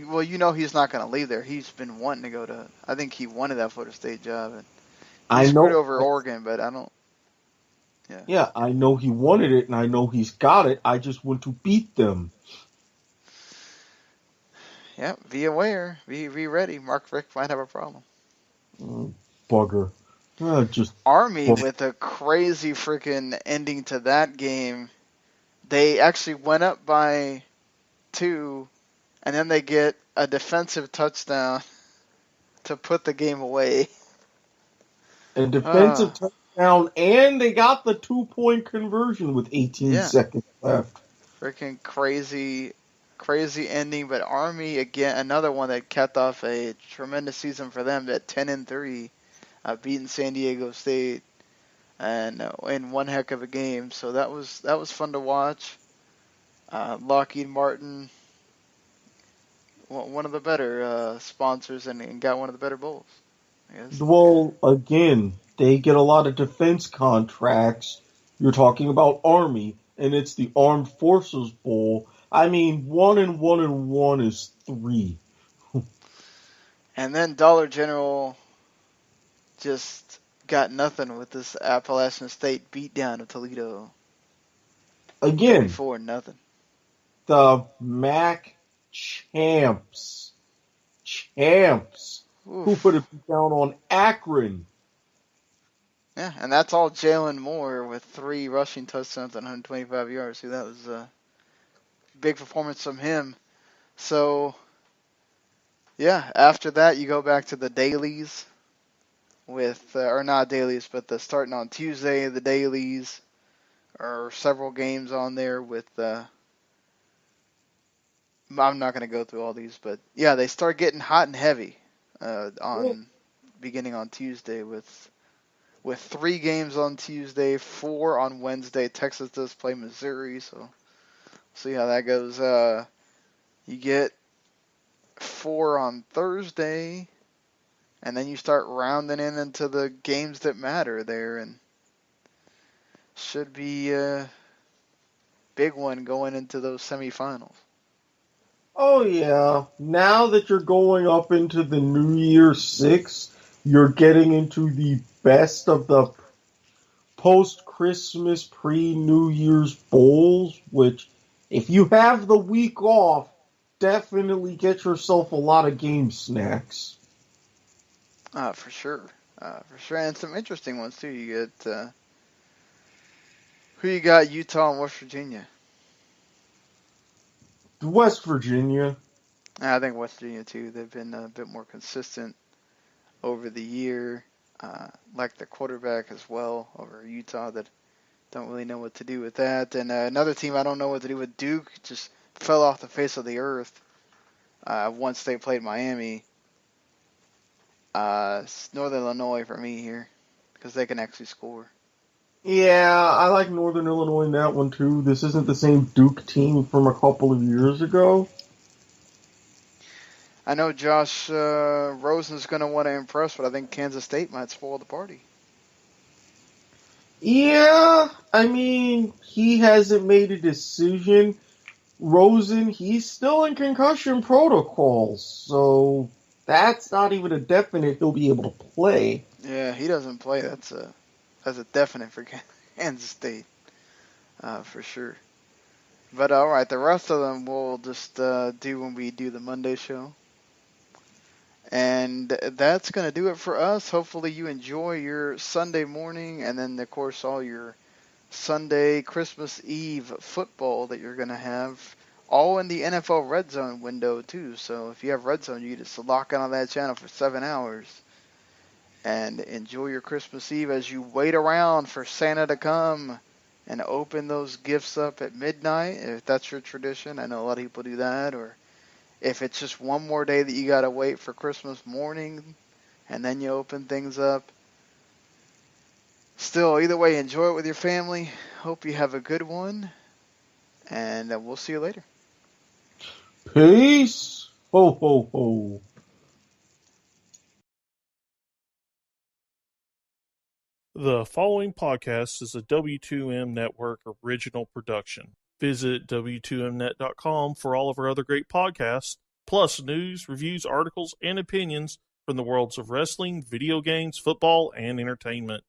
Well, he's not going to leave there. He's been wanting to go to. I think he wanted that Florida State job. And he screwed over Oregon, but I don't. Yeah. Yeah, I know he wanted it, and I know he's got it. I just want to beat them. Yeah, be aware. Be ready. Mark Richt might have a problem. Bugger. Army with a crazy freaking ending to that game. They actually went up by 2, and then they get a defensive touchdown to put the game away. A defensive touchdown, and they got the 2-point conversion with 18 seconds left. Freaking crazy ending, but Army, again, another one that capped off a tremendous season for them at 10-3. Beating San Diego State, and in one heck of a game. So that was fun to watch. Lockheed Martin, one of the better sponsors, and got one of the better bowls. I guess. Well, again, they get a lot of defense contracts. You're talking about Army, and it's the Armed Forces Bowl. I mean, 1-1 is 3. And then Dollar General just got nothing with this Appalachian State beatdown of Toledo. Again, 34-0. The MAC champs. Oof. Who put it down on Akron? Yeah, and that's all Jalen Moore with 3 rushing touchdowns and 125 yards. See, that was a big performance from him. So, yeah, after that you go back to the dailies. Or not dailies, but starting on Tuesday, the dailies are several games on there with, I'm not going to go through all these, but yeah, they start getting hot and heavy, beginning on Tuesday with 3 games on Tuesday, 4 on Wednesday. Texas does play Missouri, so see how that goes. You get 4 on Thursday. And then you start rounding into the games that matter there. And should be a big one going into those semifinals. Oh yeah. Now that you're going up into the New Year's Six, you're getting into the best of the post-Christmas, pre-New Year's bowls, which, if you have the week off, definitely get yourself a lot of game snacks. For sure. For sure. And some interesting ones, too. You get, who you got? Utah and West Virginia. West Virginia. I think West Virginia, too. They've been a bit more consistent over the year. Like the quarterback as well over Utah that don't really know what to do with that. And another team I don't know what to do with, Duke, just fell off the face of the earth once they played Miami. It's Northern Illinois for me here because they can actually score. Yeah, I like Northern Illinois in that one too. This isn't the same Duke team from a couple of years ago. I know Josh Rosen's going to want to impress, but I think Kansas State might spoil the party. Yeah, I mean, he hasn't made a decision. Rosen, he's still in concussion protocols, so that's not even a definite he'll be able to play. Yeah, he doesn't play. That's a definite for Kansas State, for sure. But all right, the rest of them we'll just do when we do the Monday show. And that's going to do it for us. Hopefully you enjoy your Sunday morning and then, of course, all your Sunday, Christmas Eve football that you're going to have, all in the NFL Red Zone window, too. So if you have Red Zone, you just lock in on that channel for 7 hours and enjoy your Christmas Eve as you wait around for Santa to come and open those gifts up at midnight, if that's your tradition. I know a lot of people do that, or if it's just one more day that you got to wait for Christmas morning and then you open things up. Still, either way, enjoy it with your family. Hope you have a good one. And we'll see you later. Peace. Ho, ho, ho. The following podcast is a W2M Network original production. Visit W2Mnet.com for all of our other great podcasts, plus news, reviews, articles, and opinions from the worlds of wrestling, video games, football, and entertainment.